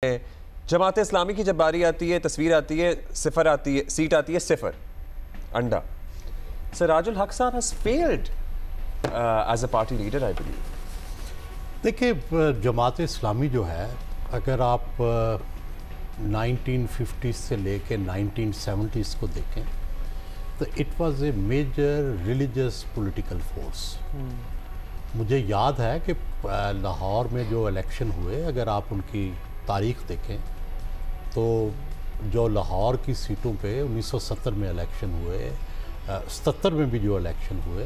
जमात इस्लामी की जब बारी आती है, तस्वीर आती है, सिफर आती है, सीट आती है, सिफर अंडा। सिराजुल हक साहब has failed as a party leader I believe. देखिए, जमात इस्लामी जो है, अगर आप 1950s से लेके 1970s को देखें तो it was a major religious political force. मुझे याद है कि लाहौर में जो इलेक्शन हुए, अगर आप उनकी तारीख देखें तो जो लाहौर की सीटों पे 1970 में इलेक्शन हुए, 77 में भी जो इलेक्शन हुए,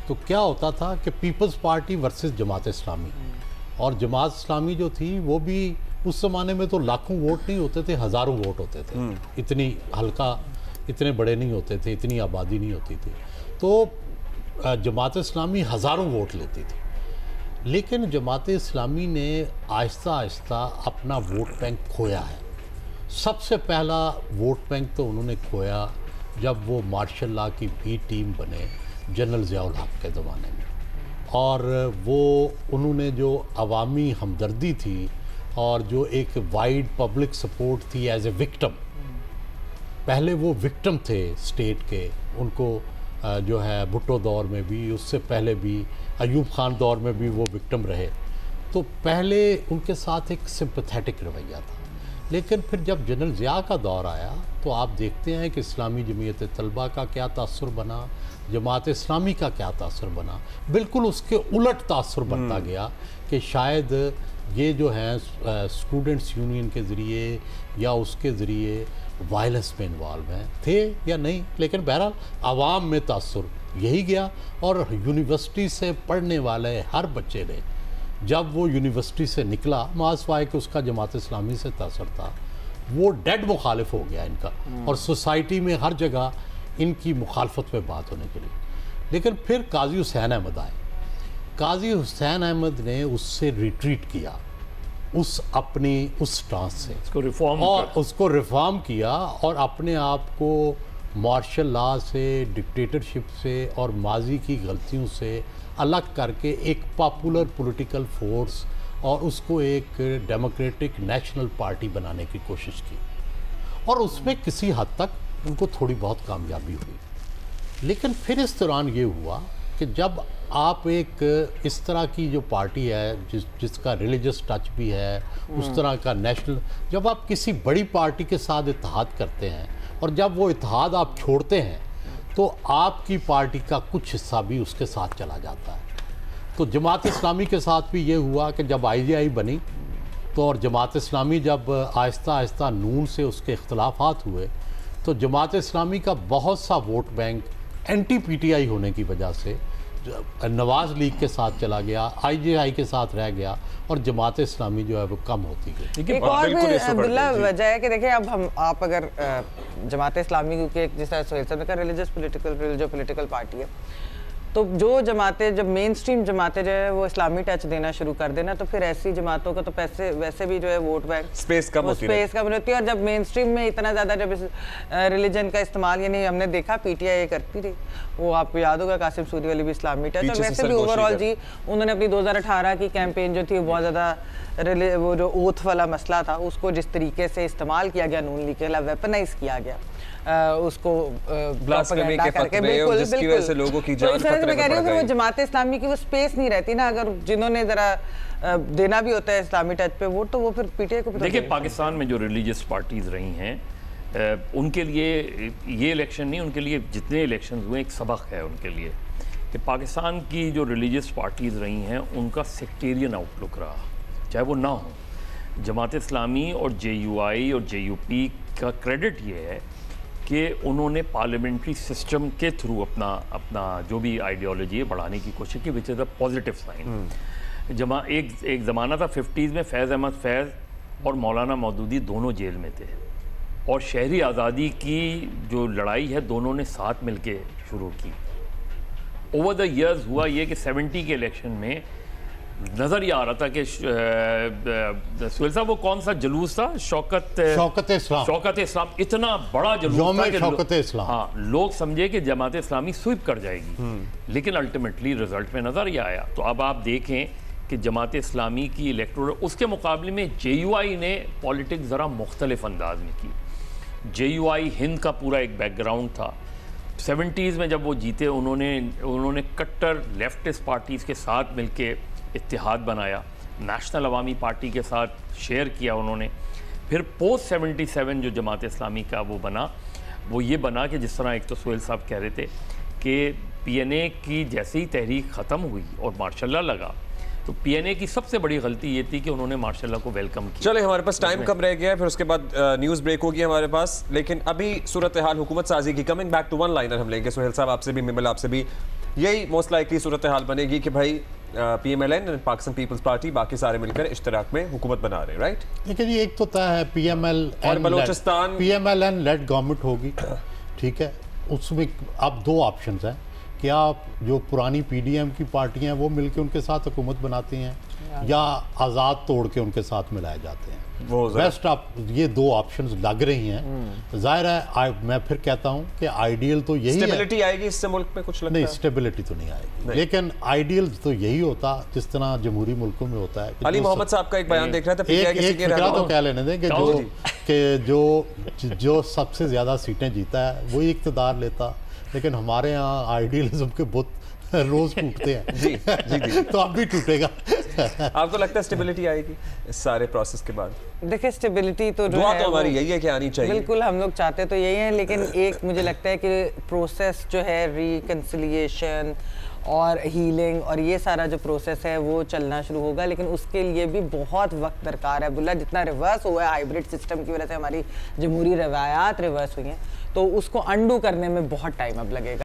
तो क्या होता था कि peoples party versus Jamaat Islami. और जमात इस्लामी जो थी वो भी उस ज़माने में तो लाखों वोट नहीं होते थे, हज़ारों वोट होते थे। इतनी हल्का, इतने बड़े नहीं होते थे, इतनी आबादी नहीं होती थी, तो जमात इस्लामी हज़ारों वोट लेती थी। लेकिन जमात इस्लामी ने आहिस्ता आहिस्ता अपना वोट बैंक खोया है। सबसे पहला वोट बैंक तो उन्होंने खोया जब वो मार्शल लॉ की बी टीम बने जनरल ज़ियाउल हक के ज़माने में। और वो उन्होंने जो अवामी हमदर्दी थी और जो एक वाइड पब्लिक सपोर्ट थी एज ए विक्टिम, पहले वो विक्टिम थे स्टेट के, उनको जो है भुट्टो दौर में भी, उससे पहले भी अयूब खान दौर में भी वो विक्टिम रहे, तो पहले उनके साथ एक सिंपैथेटिक रवैया था। लेकिन फिर जब जनरल ज़िया का दौर आया तो आप देखते हैं कि इस्लामी जमीयत तलबा का क्या तासुर बना, जमात इस्लामी का क्या तासुर बना। बिल्कुल उसके उलट तासुर बनता गया कि शायद ये जो है स्टूडेंट्स यूनियन के ज़रिए या उसके ज़रिए वायलेंस में इन्वॉल्व हैं, थे या नहीं, लेकिन बहरहाल आवाम में तासुर यही गया। और यूनिवर्सिटी से पढ़ने वाले हर बच्चे ने जब वो यूनिवर्सिटी से निकला, मासवाए कि उसका जमात इस्लामी से तासुर था, वो डेड मुखालिफ हो गया इनका, और सोसाइटी में हर जगह इनकी मुखालफत में बात होने के लिए। लेकिन फिर काजी हुसैन अहमद आए। काजी हुसैन अहमद ने उससे रिट्रीट किया, उस स्टांस से उसको रिफॉर्म किया और अपने आप को मार्शल लॉ से, डिक्टेटरशिप से और माजी की गलतियों से अलग करके एक पॉपुलर पॉलिटिकल फोर्स और उसको एक डेमोक्रेटिक नेशनल पार्टी बनाने की कोशिश की। और उसमें किसी हद तक उनको थोड़ी बहुत कामयाबी हुई। लेकिन फिर इस दौरान ये हुआ कि जब आप एक इस तरह की जो पार्टी है जिसका रिलीजियस टच भी है, उस तरह का नेशनल, जब आप किसी बड़ी पार्टी के साथ इत्तेहाद करते हैं और जब वो इत्तेहाद आप छोड़ते हैं तो आपकी पार्टी का कुछ हिस्सा भी उसके साथ चला जाता है। तो जमात इस्लामी के साथ भी ये हुआ कि जब IJI बनी तो, और जमात इस्लामी जब आहिस्ता आहिस्ता नून से उसके इख्तलाफात हुए, तो जमात इस्लामी का बहुत सा वोट बैंक एंटी PTI होने की वजह से नवाज लीग के साथ चला गया, IJI के साथ रह गया, और जमात इस्लामी जो है वो कम होती गई। एक और भी अब्दुल्ला वजह है कि देखिए, अब आप अगर जमात इस्लामी के जिस तरह सोहेल साहब ने कहा रिलीजियस पॉलिटिकल पार्टी है, तो जो जमातें, जब मेन स्ट्रीम जमातें जो है वो इस्लामी टच देना शुरू कर देना, तो फिर ऐसी जमातों का तो पैसे वैसे भी जो है वोट बैंक स्पेस कम होती है। और जब मेन स्ट्रीम में इतना ज़्यादा जब रिलीजन का इस्तेमाल, यानी हमने देखा PTI करती रही, वो आपको याद होगा कासिम सूरी वाली भी इस्लामी टच, और वैसे भी ओवरऑल जी उन्होंने अपनी 2018 की कैंपेन जो थी बहुत ज़्यादा, वो जो ओथ वाला मसला था उसको जिस तरीके से इस्तेमाल किया गया, नून लीग के खिलाफ वेपनाइज किया गया, उसको प्रोपेगेंडा करके, बिल्कुल जिसकी वजह से लोगों की जान खतरे में पड़ गई। फिर वो जमात इस्लामी की वो स्पेस नहीं रहती ना, अगर जिन्होंने जरा देना भी होता है इस्लामी टच पे वोट, तो वो फिर PTI को। देखिए, पाकिस्तान में जो रिलीजियस पार्टीज रही हैं, उनके लिए ये इलेक्शन नहीं, उनके लिए जितने इलेक्शन हुए एक सबक है उनके लिए कि पाकिस्तान की जो रिलीजियस पार्टीज रही हैं उनका सेक्टेरियन आउटलुक रहा, चाहे वो ना हो। जमात इस्लामी और JUI और JUP का क्रेडिट ये है कि उन्होंने पार्लियामेंट्री सिस्टम के थ्रू अपना जो भी आइडियोलॉजी है बढ़ाने की कोशिश की, which is a positive sign. एक ज़माना था 50s में फैज़ अहमद फैज़ और मौलाना मौदूदी दोनों जेल में थे, और शहरी आज़ादी की जो लड़ाई है दोनों ने साथ मिलके शुरू की। ओवर द इयर्स हुआ ये कि 70 के इलेक्शन में नजर ये आ रहा था कि सुहेल साहब वो कौन सा जुलूस था, शौकत इस्लाम, इतना बड़ा जुलूस था कि शौकत इस्लाम, हाँ, लोग समझे कि जमात इस्लामी स्वीप कर जाएगी, लेकिन अल्टीमेटली रिजल्ट में नजर ये आया। तो अब आप देखें कि जमात इस्लामी की इलेक्टोरल, उसके मुकाबले में JUI ने पॉलिटिक्स ज़रा मुख्तलिफ अंदाज में की। JUI हिंद का पूरा एक बैकग्राउंड था। 70s में जब वो जीते, उन्होंने कट्टर लेफ्टिस्ट पार्टीज़ के साथ मिलके इत्तेहाद बनाया, नेशनल अवामी पार्टी के साथ शेयर किया उन्होंने। फिर पोस्ट 77 जो जमात इस्लामी का वो बना, वो ये बना कि जिस तरह एक तो सुहेल साहब कह रहे थे कि PNA की जैसे ही तहरीक ख़त्म हुई और मार्शल लॉ लगा, तो PNA की सबसे बड़ी गलती ये थी कि उन्होंने मार्शल लॉ को वेलकम किया। चले, हमारे पास टाइम कम रह गया है, फिर उसके बाद न्यूज़ ब्रेक होगी हमारे पास। लेकिन अभी सूरत हाल हुकूमत साजी की, coming back to one liner हम लेंगे सुहेल साहब आपसे भी, मिमल आपसे भी। यही मोस्ट लाइकली सूरत हाल बनेगी कि भाई PMLN पाकिस्तान पीपल्स पार्टी बाकी सारे मिलकर इश्तराक में हुकूमत बना रहे, राइट? लेकिन ये एक तो तय है और बलूचिस्तान PMLN लेड गवर्नमेंट होगी, ठीक है। उसमें अब दो ऑप्शंस हैं कि आप जो पुरानी PDM की पार्टियां हैं वो मिलकर उनके साथ हुकूमत बनाती हैं या आज़ाद तोड़ के उनके साथ मिलाए जाते हैं। वो बेस्ट आप ये दो ऑप्शंस लग रही हैं। जाहिर है मैं फिर कहता हूं कि आइडियल तो यही है। स्टेबिलिटी आएगी इससे मुल्क में, कुछ लगता है? नहीं, स्टेबिलिटी तो नहीं आएगी, लेकिन आइडियल तो यही होता जिस तरह जमहूरी मुल्कों में होता है। अली मोहम्मद साहब का एक बयान देख रहा था, एक फिक्रा तो कह लेने दें कि जो सबसे ज़्यादा सीटें जीता है वही इक़्तिदार लेता, लेकिन हमारे यहाँ आइडियलिज्म के बहुत रोज टूटते हैं। जी जी जी तो अब भी टूटेगा। आपको लगता है स्टेबिलिटी आएगी इस सारे प्रोसेस के बाद? देखिए, स्टेबिलिटी तो जो दुआ है तो हमारी यही है कि आनी चाहिए। बिल्कुल, हम लोग चाहते तो यही है, लेकिन एक मुझे लगता है कि प्रोसेस जो है रिकन्सिलिएशन और हीलिंग और ये सारा जो प्रोसेस है वो चलना शुरू होगा, लेकिन उसके लिए भी बहुत वक्त दरकार है। अब्दुल्ला, जितना रिवर्स हुआ है हाइब्रिड सिस्टम की वजह से, हमारी जमहूरी रवायात रिवर्स हुई हैं, तो उसको अंडू करने में बहुत टाइम अब लगेगा।